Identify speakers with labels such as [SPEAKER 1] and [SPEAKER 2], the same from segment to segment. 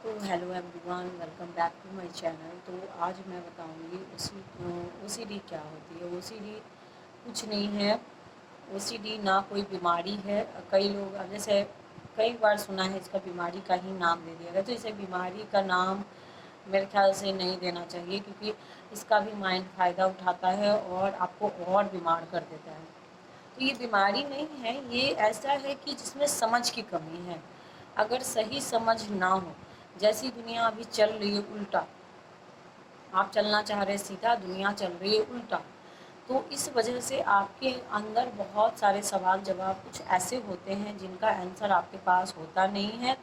[SPEAKER 1] तो hello everyone, welcome back to my channel. तो आज मैं बताऊंगी ओसीडी क्या होती है। ओसीडी कुछ नहीं है। ओसीडी ना कोई बीमारी है। कई लोग अब जैसे कई बार सुना है इसका बीमारी का ही नाम दे दिया गया, तो इसे बीमारी का नाम मेरे ख्याल से नहीं देना चाहिए, क्योंकि इसका भी माइंड फ़ायदा उठाता है और आपको और बीमार कर देता है। तो ये बीमारी नहीं है, ये ऐसा है कि जिसमें समझ की कमी है। अगर सही समझ ना हो, जैसी दुनिया अभी चल रही है उल्टा, आप चलना चाह रहे सीधा, दुनिया चल रही है उल्टा, तो इस वजह से आपके अंदर बहुत सारे सवाल जवाब कुछ ऐसे होते हैं जिनका आंसर आपके पास होता नहीं है,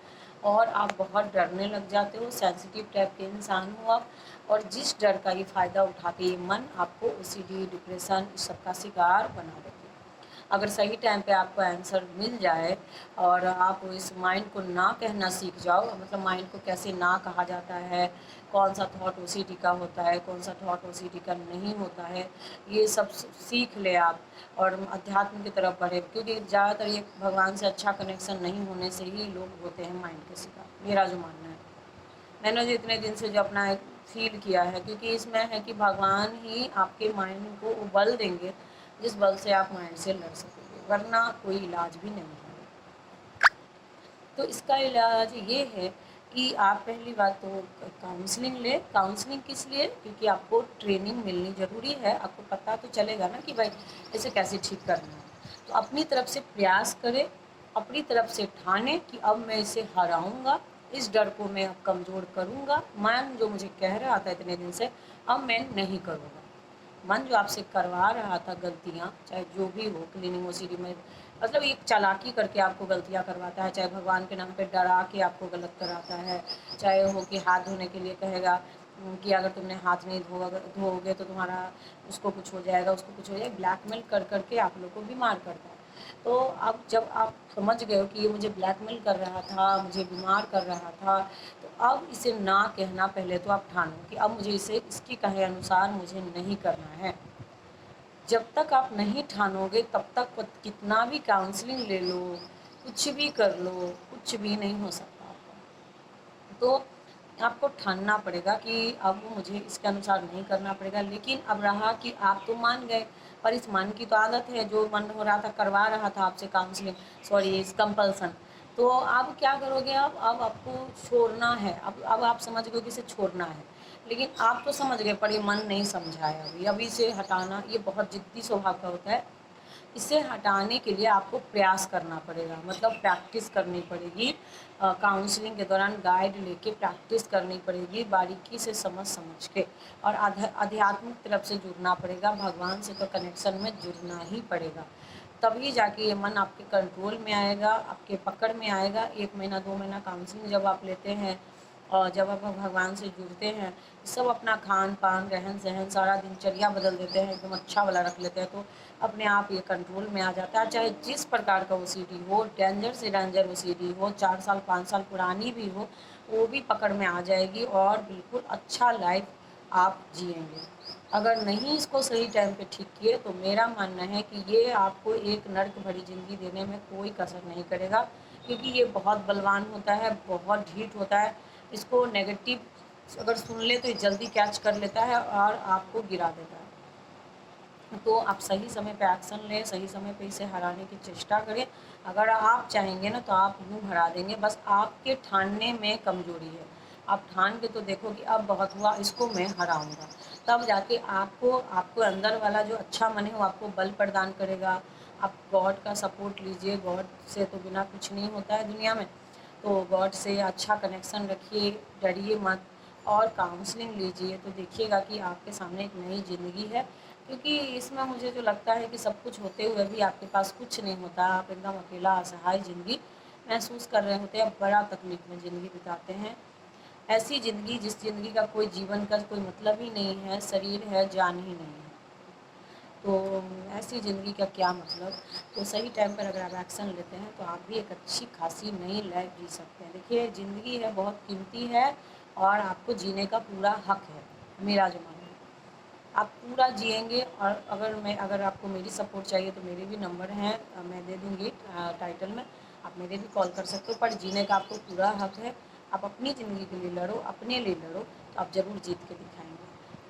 [SPEAKER 1] और आप बहुत डरने लग जाते हो। सेंसिटिव टाइप के इंसान हो आप, और जिस डर का ये फ़ायदा उठा के ये मन आपको ओसीडी, डिप्रेशन, इस सब का शिकार बना देते हैं। अगर सही टाइम पे आपको आंसर मिल जाए और आप इस माइंड को ना कहना सीख जाओ, मतलब माइंड को कैसे ना कहा जाता है, कौन सा थॉट ओसीडी का होता है, कौन सा थॉट ओसीडी का नहीं होता है, ये सब सीख ले आप और अध्यात्म की तरफ बढ़े, क्योंकि ज़्यादातर ये भगवान से अच्छा कनेक्शन नहीं होने से ही लोग होते हैं माइंड के शिकार। मेरा जो मानना है, मैंने जो इतने दिन से जो अपना फील किया है, क्योंकि इसमें है कि भगवान ही आपके माइंड को वो बल देंगे जिस बल से आप माइंड से लड़ सकोगे, वरना कोई इलाज भी नहीं है। तो इसका इलाज ये है कि आप पहली बात तो काउंसलिंग लें। काउंसलिंग किस लिए? क्योंकि आपको ट्रेनिंग मिलनी ज़रूरी है। आपको पता तो चलेगा ना कि भाई इसे कैसे ठीक करना है। तो अपनी तरफ से प्रयास करें, अपनी तरफ से ठाने कि अब मैं इसे हराऊँगा, इस डर को मैं अब कमज़ोर करूँगा। मन जो मुझे कह रहा था इतने दिन से, अब मैं नहीं करूँगा। मन जो आपसे करवा रहा था गलतियाँ, चाहे जो भी हो, क्लीनिंग ओसीडी में मतलब एक चालाकी करके आपको गलतियाँ करवाता है, चाहे भगवान के नाम पे डरा के आपको गलत कराता है, चाहे हो कि हाथ धोने के लिए कहेगा कि अगर तुमने हाथ नहीं धोओगे तो तुम्हारा उसको कुछ हो जाएगा, उसको कुछ हो जाएगा, ब्लैकमेल कर करके आप लोग को बीमार करता है। तो अब जब आप समझ गए हो कि ये मुझे ब्लैकमेल कर रहा था, मुझे बीमार कर रहा था, तो अब इसे ना कहना पहले तो आप ठानो कि अब मुझे इसे इसकी कहे अनुसार मुझे नहीं करना है। जब तक आप नहीं ठानोगे तब तक कितना भी काउंसलिंग ले लो, कुछ भी कर लो, कुछ भी नहीं हो सकता आपका। तो आपको ठानना पड़ेगा कि अब मुझे इसके अनुसार नहीं करना पड़ेगा। लेकिन अब रहा कि आप तो मान गए, पर इस मन की तो आदत है, जो मन हो रहा था करवा रहा था आपसे काउंसलिंग, सॉरी इस कंपल्सन। तो अब क्या करोगे? अब आपको छोड़ना है। अब आप समझ गए कि इसे छोड़ना है, लेकिन आप तो समझ गए पर ये मन नहीं समझा है अभी इसे हटाना ये बहुत ज़िद्दी स्वभाव का होता है। इसे हटाने के लिए आपको प्रयास करना पड़ेगा, मतलब प्रैक्टिस करनी पड़ेगी। काउंसलिंग के दौरान गाइड लेके प्रैक्टिस करनी पड़ेगी, बारीकी से समझ समझ के, और आध्यात्मिक तरफ से जुड़ना पड़ेगा। भगवान से तो कनेक्शन में जुड़ना ही पड़ेगा, तभी जाके ये मन आपके कंट्रोल में आएगा, आपके पकड़ में आएगा। 1 महीना 2 महीना काउंसलिंग जब आप लेते हैं और जब आप भगवान से जुड़ते हैं, सब अपना खान पान, रहन सहन, सारा दिनचर्या बदल देते हैं, एकदम अच्छा वाला रख लेते हैं, तो अपने आप ये कंट्रोल में आ जाता है। चाहे जिस प्रकार का ओसीडी हो, डेंजर से डेंजर ओसीडी हो, 4 साल 5 साल पुरानी भी हो, वो भी पकड़ में आ जाएगी और बिल्कुल अच्छा लाइफ आप जिएंगे। अगर नहीं इसको सही टाइम पे ठीक किए तो मेरा मानना है कि ये आपको एक नर्क भरी ज़िंदगी देने में कोई कसर नहीं करेगा, क्योंकि ये बहुत बलवान होता है, बहुत ढीठ होता है। इसको नेगेटिव अगर सुन ले तो ये जल्दी कैच कर लेता है और आपको गिरा देता है। तो आप सही समय पे एक्शन लें, सही समय पे इसे हराने की चेष्टा करें। अगर आप चाहेंगे ना तो आप यूँ हरा देंगे, बस आपके ठानने में कमज़ोरी है। आप ठान के तो देखो कि अब बहुत हुआ, इसको मैं हराऊँगा, तब जाके आपको आपको अंदर वाला जो अच्छा मन है वो आपको बल प्रदान करेगा। आप गॉड का सपोर्ट लीजिए, गॉड से तो बिना कुछ नहीं होता है दुनिया में। तो गॉड से अच्छा कनेक्शन रखिए, डरिए मत और काउंसलिंग लीजिए, तो देखिएगा कि आपके सामने एक नई ज़िंदगी है। क्योंकि इसमें मुझे जो लगता है कि सब कुछ होते हुए भी आपके पास कुछ नहीं होता, आप एकदम अकेला असहाय ज़िंदगी महसूस कर रहे होते हैं, बड़ा तकलीफ़ में ज़िंदगी बिताते हैं। ऐसी ज़िंदगी जिस ज़िंदगी का कोई जीवन का कोई मतलब ही नहीं है, शरीर है, जान ही नहीं है। तो ऐसी ज़िंदगी का क्या मतलब? तो सही टाइम पर अगर आप एक्शन लेते हैं तो आप भी एक अच्छी खासी नई लाइफ जी सकते हैं। देखिए ज़िंदगी है, बहुत कीमती है और आपको जीने का पूरा हक है, मेरा जो मानना है। आप पूरा जिएँगे। और अगर आपको मेरी सपोर्ट चाहिए तो मेरे भी नंबर हैं, मैं दे दूँगी टाइटल में, आप मेरे भी कॉल कर सकते हो। पर जीने का आपको पूरा हक है, आप अपनी ज़िंदगी के लिए लड़ो, अपने लिए लड़ो, तो आप ज़रूर जीत के दिखाएंगे।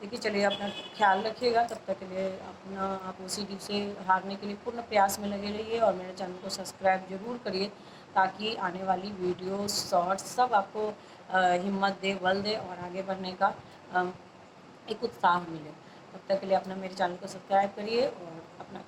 [SPEAKER 1] देखिए चलिए, अपना ख्याल रखिएगा। तब तक के लिए अपना आप ओसीडी से हारने के लिए पूर्ण प्रयास में लगे रहिए और मेरे चैनल को सब्सक्राइब ज़रूर करिए, ताकि आने वाली वीडियो, शॉर्ट्स सब आपको हिम्मत दे, बल दे और आगे बढ़ने का एक उत्साह मिले। तब तक के लिए अपना मेरे चैनल को सब्सक्राइब करिए और अपना